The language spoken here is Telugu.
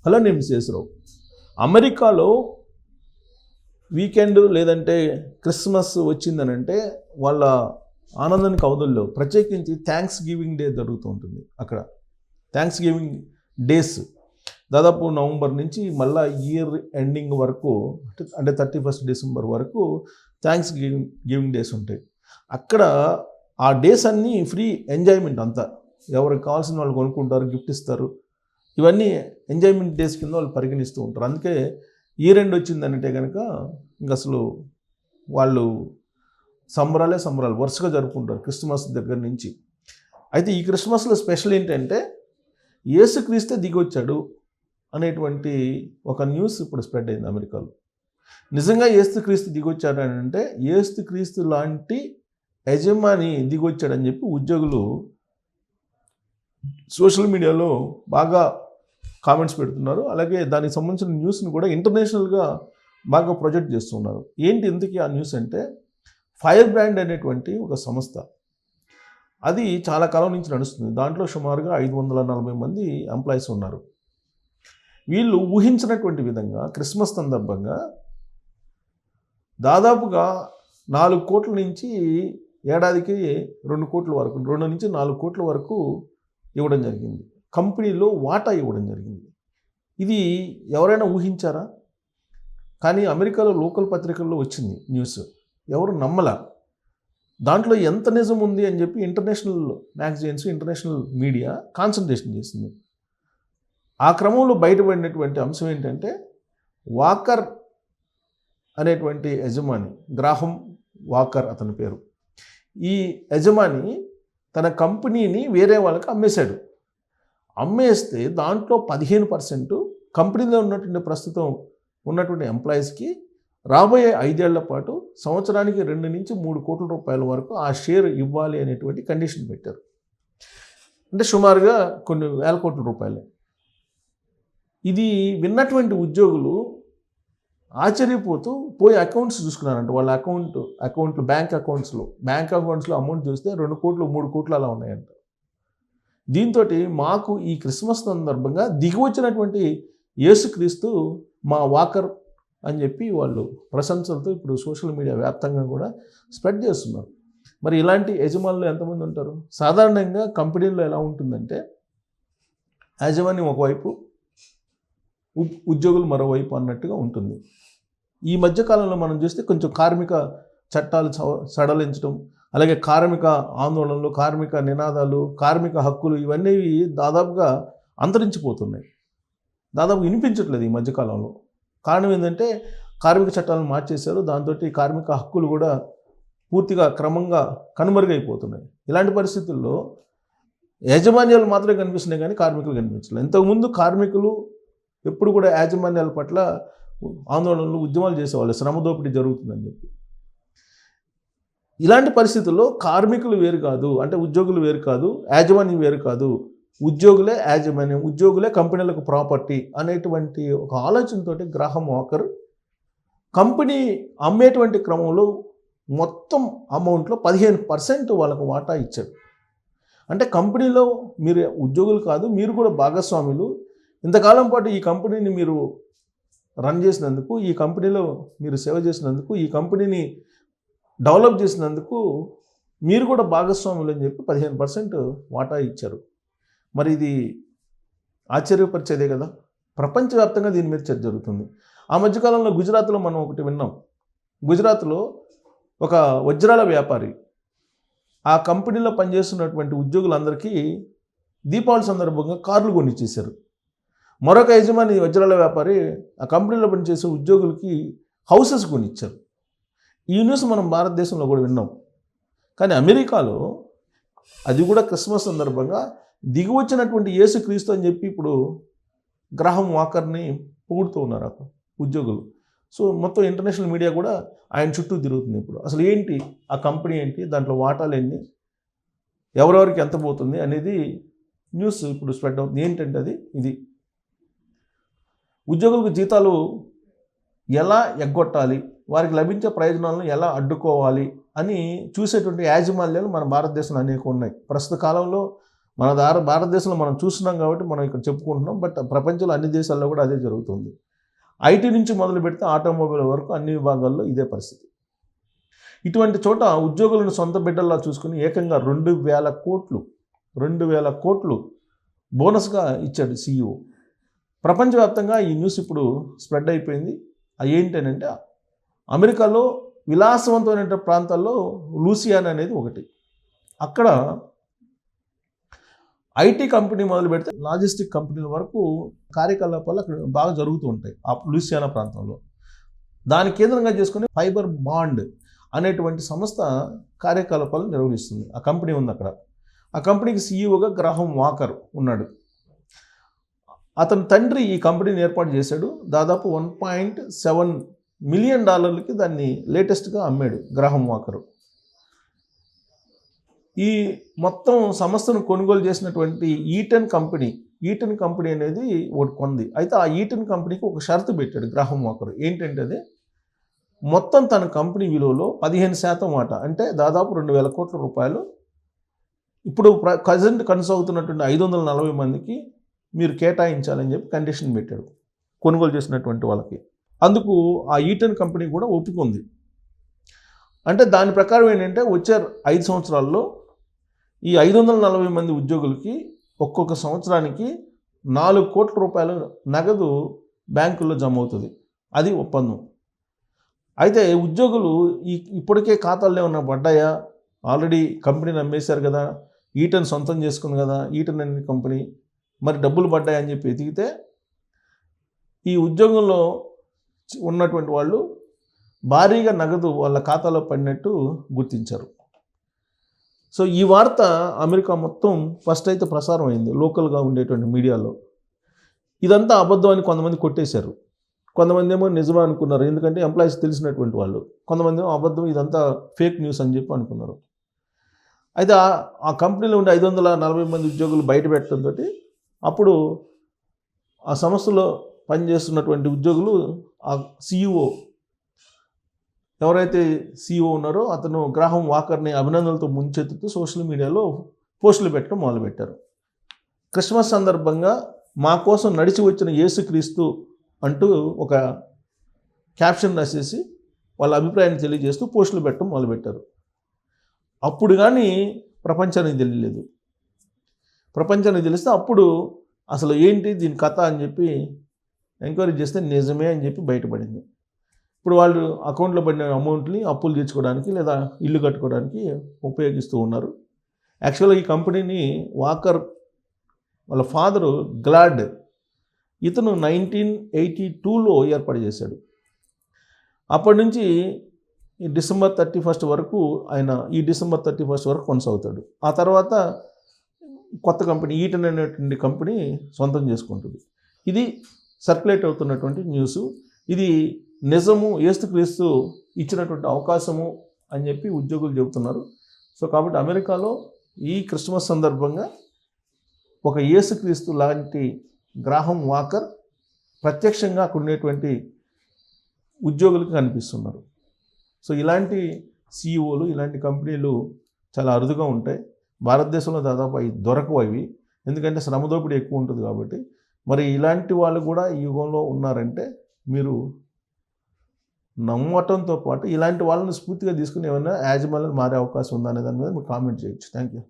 అలానే శేషరావు అమెరికాలో వీకెండ్ లేదంటే క్రిస్మస్ వచ్చిందనంటే వాళ్ళ ఆనందానికి అవధుల్లో ప్రత్యేకించి థ్యాంక్స్ గివింగ్ డే జరుగుతూ ఉంటుంది అక్కడ. థ్యాంక్స్ గివింగ్ డేస్ దాదాపు నవంబర్ నుంచి మళ్ళీ ఇయర్ ఎండింగ్ వరకు అంటే 31st డిసెంబర్ వరకు థ్యాంక్స్ గివింగ్ డేస్ ఉంటాయి. అక్కడ ఆ డేస్ అన్నీ ఫ్రీ ఎంజాయ్మెంట్ అంతా. ఎవరికి కావాల్సిన వాళ్ళు కొనుక్కుంటారు, గిఫ్ట్ ఇస్తారు. ఇవన్నీ ఎంజాయ్మెంట్ డేస్ కింద వాళ్ళు పరిగణిస్తూ ఉంటారు. అందుకే ఇయర్ ఎండ్ వచ్చిందంటే కనుక ఇంక అసలు వాళ్ళు సంబరాలు వరుసగా జరుపుకుంటారు క్రిస్మస్ దగ్గర నుంచి. అయితే ఈ క్రిస్మస్లో స్పెషల్ ఏంటంటే యేసుక్రీస్తే దిగొచ్చాడు అనేటువంటి ఒక న్యూస్ ఇప్పుడు స్ప్రెడ్ అయింది అమెరికాలో. నిజంగా యేసుక్రీస్తు దిగొచ్చాడు అని అంటే యేసుక్రీస్తు లాంటి యజమాని దిగొచ్చాడని చెప్పి ఉద్యోగులు సోషల్ మీడియాలో బాగా కామెంట్స్ పెడుతున్నారు. అలాగే దానికి సంబంధించిన న్యూస్ని కూడా ఇంటర్నేషనల్గా బాగా ప్రొజెక్ట్ చేస్తున్నారు. ఏంటి ఇంతకీ ఆ న్యూస్ అంటే ఫైర్ బ్రాండ్ అనేటువంటి ఒక సంస్థ, అది చాలా కాలం నుంచి నడుస్తుంది. దాంట్లో సుమారుగా 540 మంది ఎంప్లాయీస్ ఉన్నారు. వీళ్ళు ఊహించినటువంటి విధంగా క్రిస్మస్ సందర్భంగా దాదాపుగా 4 కోట్ల నుంచి ఏడాదికి 2 కోట్ల వరకు 2 నుంచి 4 కోట్ల వరకు ఇవ్వడం జరిగింది. కంపెనీలో వాటా ఇవ్వడం జరిగింది. ఇది ఎవరైనా ఊహించారా? కానీ అమెరికాలో లోకల్ పత్రికల్లో వచ్చింది న్యూస్, ఎవరు నమ్మలా. దాంట్లో ఎంత నిజం ఉంది అని చెప్పి international magazines, international media concentration చేసింది. ఆ క్రమంలో బయటపడినటువంటి అంశం ఏంటంటే వాకర్ అనేటువంటి యజమాని, గ్రాహం వాకర్ అతని పేరు, ఈ యజమాని తన కంపెనీని వేరే వాళ్ళకి అమ్మేశాడు. అమ్మేస్తే దాంట్లో 15% కంపెనీలో ఉన్నటువంటి ప్రస్తుతం ఉన్నటువంటి ఎంప్లాయీస్కి రాబోయే 5 ఏళ్ల పాటు సంవత్సరానికి 2 నుంచి 3 కోట్ల రూపాయల వరకు ఆ షేర్ ఇవ్వాలి అనేటువంటి కండిషన్ పెట్టారు. అంటే సుమారుగా కొన్ని వేల కోట్ల రూపాయలే. ఇది విన్నటువంటి ఉద్యోగులు ఆశ్చర్యపోతూ పోయి అకౌంట్స్ చూసుకున్నారంట. వాళ్ళ అకౌంట్లు బ్యాంక్ అకౌంట్స్లో అమౌంట్ చూస్తే 2 కోట్లు 3 కోట్లు అలా ఉన్నాయంట. దీంతో మాకు ఈ క్రిస్మస్ సందర్భంగా దిగి వచ్చినటువంటి యేసుక్రీస్తు మా వాకర్ అని చెప్పి వాళ్ళు ప్రశంసలతో ఇప్పుడు సోషల్ మీడియా వ్యాప్తంగా కూడా స్ప్రెడ్ చేస్తున్నారు. మరి ఇలాంటి యజమానులు ఎంతమంది ఉంటారు? సాధారణంగా కంపెనీల్లో ఎలా ఉంటుందంటే యాజమాన్యం ఒకవైపు, ఉద్యోగులు మరోవైపు అన్నట్టుగా ఉంటుంది. ఈ మధ్యకాలంలో మనం చూస్తే కొంచెం కార్మిక చట్టాలు సడలించడం, అలాగే కార్మిక ఆందోళనలు, కార్మిక నినాదాలు, కార్మిక హక్కులు ఇవన్నీ దాదాపుగా అంతరించిపోతున్నాయి. దాదాపు వినిపించట్లేదు ఈ మధ్యకాలంలో. కారణం ఏంటంటే కార్మిక చట్టాలను మార్చేశారు. దాంతో కార్మిక హక్కులు కూడా పూర్తిగా క్రమంగా కనుమరుగైపోతున్నాయి. ఇలాంటి పరిస్థితుల్లో యాజమాన్యాలు మాత్రమే కనిపిస్తున్నాయి కానీ కార్మికులు కనిపించలేదు. ఇంతకుముందు కార్మికులు ఎప్పుడు కూడా యాజమాన్యాల పట్ల ఆందోళనలు, ఉద్యమాలు చేసేవాళ్ళు, శ్రమ దోపిడీ జరుగుతుందని చెప్పి. ఇలాంటి పరిస్థితుల్లో కార్మికులు వేరు కాదు, అంటే ఉద్యోగులు వేరు కాదు, యాజమాన్యం వేరు కాదు, ఉద్యోగులే యాజమాన్యం, ఉద్యోగులే కంపెనీలకు ప్రాపర్టీ అనేటువంటి ఒక ఆలోచనతోటి గ్రాహం వాకర్ కంపెనీ అమ్మేటువంటి క్రమంలో మొత్తం అమౌంట్లో 15% వాళ్ళకు వాటా ఇచ్చాడు. అంటే కంపెనీలో మీరు ఉద్యోగులు కాదు, మీరు కూడా భాగస్వాములు. ఇంతకాలం పాటు ఈ కంపెనీని మీరు రన్ చేసినందుకు, ఈ కంపెనీలో మీరు సేవ చేసినందుకు, ఈ కంపెనీని డెవలప్ చేసినందుకు మీరు కూడా భాగస్వాములు అని చెప్పి 15% వాటా ఇచ్చారు. మరి ఇది ఆశ్చర్యపరిచేదే కదా. ప్రపంచవ్యాప్తంగా దీని మీద చర్చ జరుగుతుంది. ఆ మధ్యకాలంలో గుజరాత్లో మనం ఒకటి విన్నాం. గుజరాత్లో ఒక వజ్రాల వ్యాపారి ఆ కంపెనీలో పనిచేస్తున్నటువంటి ఉద్యోగులందరికీ దీపావళి సందర్భంగా కార్లు కొనిచ్చేశారు. మరొక యజమాని వజ్రాల వ్యాపారి ఆ కంపెనీలో పనిచేసే ఉద్యోగులకి హౌసెస్ కొనిచ్చారు. ఈ న్యూస్ మనం భారతదేశంలో కూడా విన్నాం. కానీ అమెరికాలో అది కూడా క్రిస్మస్ సందర్భంగా దిగి వచ్చినటువంటి యేసుక్రీస్తు అని చెప్పి ఇప్పుడు గ్రాహం వాకర్ని పొగుడుతూ ఉన్నారు ఉద్యోగులు. సో మొత్తం ఇంటర్నేషనల్ మీడియా కూడా ఆయన చుట్టూ తిరుగుతుంది. ఇప్పుడు అసలు ఏంటి ఆ కంపెనీ ఏంటి, దాంట్లో వాటాలు ఎన్ని, ఎవరెవరికి ఎంత పోతుంది అనేది న్యూస్ ఇప్పుడు స్ప్రెడ్ అవుతుంది. ఏంటంటే ఇది ఉద్యోగులకు జీతాలు ఎలా ఎగ్గొట్టాలి, వారికి లభించే ప్రయోజనాలను ఎలా అడ్డుకోవాలి అని చూసేటువంటి యాజమాన్యాలు మన భారతదేశంలో అనేక ఉన్నాయి. ప్రస్తుత కాలంలో మన భారతదేశంలో మనం చూస్తున్నాం కాబట్టి మనం ఇక్కడ చెప్పుకుంటున్నాం. బట్ ప్రపంచంలో అన్ని దేశాల్లో కూడా అదే జరుగుతుంది. ఐటీ నుంచి మొదలు పెడితే ఆటోమొబైల్ వరకు అన్ని విభాగాల్లో ఇదే పరిస్థితి. ఇటువంటి చోట ఉద్యోగులను సొంత బిడ్డల్లా చూసుకుని ఏకంగా 2,000 కోట్లు బోనస్గా ఇచ్చాడు CEO. ప్రపంచవ్యాప్తంగా ఈ న్యూస్ ఇప్పుడు స్ప్రెడ్ అయిపోయింది. అది ఏంటంటే అమెరికాలో విలాసవంతమైన ప్రాంతాల్లో లూసియానా అనేది ఒకటి. అక్కడ ఐటీ కంపెనీ మొదలు పెడితే లాజిస్టిక్ కంపెనీల వరకు కార్యకలాపాలు అక్కడ బాగా జరుగుతూ ఉంటాయి ఆ లూసియానా ప్రాంతంలో. దాని కేంద్రంగా చేసుకుని ఫైబర్ బాండ్ అనేటువంటి సంస్థ కార్యకలాపాలు నిర్వహిస్తుంది. ఆ కంపెనీ ఉంది అక్కడ. ఆ కంపెనీకి CEOగా గ్రాహం వాకర్ ఉన్నాడు. అతని తండ్రి ఈ కంపెనీని ఏర్పాటు చేశాడు. దాదాపు $1.7 మిలియన్ దాన్ని లేటెస్ట్గా అమ్మాడు గ్రాహం వాకరు. ఈ మొత్తం సంస్థను కొనుగోలు చేసినటువంటి ఈటన్ కంపెనీ అనేది ఒకటి కొంది. అయితే ఆ ఈటన్ కంపెనీకి ఒక షరతు పెట్టాడు గ్రాహం వాకర్. ఏంటంటే అది మొత్తం తన కంపెనీ విలువలో 15% వాటా, అంటే దాదాపు 2,000 కోట్ల రూపాయలు ఇప్పుడు ప్రజెంట్ కొనసాగుతున్నటువంటి 540 మందికి మీరు కేటాయించాలని చెప్పి కండిషన్ పెట్టాడు కొనుగోలు చేసినటువంటి వాళ్ళకి. అందుకు ఆ ఈటన్ కంపెనీ కూడా ఒప్పుకుంది. అంటే దాని ప్రకారం ఏంటంటే వచ్చే 5 సంవత్సరాల్లో ఈ 540 మంది ఉద్యోగులకి ఒక్కొక్క సంవత్సరానికి 4 కోట్ల రూపాయలు నగదు బ్యాంకుల్లో జమ అవుతుంది. అది ఒప్పందం. అయితే ఉద్యోగులు ఇప్పటికే ఖాతాల్లో ఏమన్నా పడ్డాయా, ఆల్రెడీ కంపెనీని అమ్మేశారు కదా, ఈటన్ సొంతం చేసుకుంది కదా ఈటన్ అనే కంపెనీ, మరి డబ్బులు పడ్డాయని చెప్పి ఎతికితే ఈ ఉద్యోగంలో ఉన్నటువంటి వాళ్ళు భారీగా నగదు వాళ్ళ ఖాతాలో పడినట్టు గుర్తించారు. సో ఈ వార్త అమెరికా మొత్తం ఫస్ట్ అయితే ప్రసారం అయింది లోకల్గా ఉండేటువంటి మీడియాలో. ఇదంతా అబద్ధం అని కొంతమంది కొట్టేశారు. కొంతమంది ఏమో నిజమే అనుకున్నారు, ఎందుకంటే ఎంప్లాయీస్ తెలిసినటువంటి వాళ్ళు. కొంతమంది ఏమో అబద్ధం, ఇదంతా ఫేక్ న్యూస్ అని చెప్పి అనుకున్నారు. అయితే ఆ కంపెనీలో ఉండే 540 మంది ఉద్యోగులు బయట పెట్టడంతో అప్పుడు ఆ సంస్థలో పనిచేస్తున్నటువంటి ఉద్యోగులు ఆ CEO ఎవరైతే CEO ఉన్నారో అతను గ్రాహం వాకర్ని అభినందనలతో ముంచెత్తుతూ సోషల్ మీడియాలో పోస్టులు పెట్టడం మొదలుపెట్టారు. క్రిస్మస్ సందర్భంగా మా కోసం నడిచి వచ్చిన యేసుక్రీస్తు అంటూ ఒక క్యాప్షన్ రాసేసి వాళ్ళ అభిప్రాయాన్ని తెలియజేస్తూ పోస్టులు పెట్టడం మొదలుపెట్టారు. అప్పుడు కానీ ప్రపంచానికి తెలియలేదు. ప్రపంచానికి తెలిస్తే అప్పుడు అసలు ఏంటి దీని కథ అని చెప్పి ఎంక్వైరీ చేస్తే నిజమే అని చెప్పి బయటపడింది. ఇప్పుడు వాళ్ళు అకౌంట్లో పడిన అమౌంట్ని అప్పులు తీర్చుకోవడానికి లేదా ఇల్లు కట్టుకోవడానికి ఉపయోగిస్తూ ఉన్నారు. యాక్చువల్గా ఈ కంపెనీని వాకర్ వాళ్ళ ఫాదరు గ్లాడ్ ఇతను 1982లో ఏర్పాటు చేశాడు. అప్పటి నుంచి ఈ డిసెంబర్ 31 వరకు ఈ డిసెంబర్ 31 వరకు కొనసాగుతాడు. ఆ తర్వాత కొత్త కంపెనీ ఈటన్ అనేటువంటి కంపెనీ సొంతం చేసుకుంటుంది. ఇది సర్క్యులేట్ అవుతున్నటువంటి న్యూస్. ఇది నిజము, యేసుక్రీస్తు ఇచ్చినటువంటి అవకాశము అని చెప్పి ఉద్యోగులు చెబుతున్నారు. సో కాబట్టి అమెరికాలో ఈ క్రిస్మస్ సందర్భంగా ఒక యేసుక్రీస్తు లాంటి గ్రాహం వాకర్ ప్రత్యక్షంగా అక్కడ ఉండేటువంటి ఉద్యోగులకు కనిపిస్తున్నారు. సో ఇలాంటి CEOలు, ఇలాంటి కంపెనీలు చాలా అరుదుగా ఉంటాయి. భారతదేశంలో దాదాపు అవి దొరకవు అవి, ఎందుకంటే శ్రమ దోపిడీ ఎక్కువ ఉంటుంది కాబట్టి. మరి ఇలాంటి వాళ్ళు కూడా ఈ యుగంలో ఉన్నారంటే మీరు నమ్మటంతో పాటు ఇలాంటి వాళ్ళని స్ఫూర్తిగా తీసుకుని ఏమైనా యాజమాన్యాలు మారే అవకాశం ఉందా అనే దాని మీద మీరు కామెంట్ చేయొచ్చు. Thank you.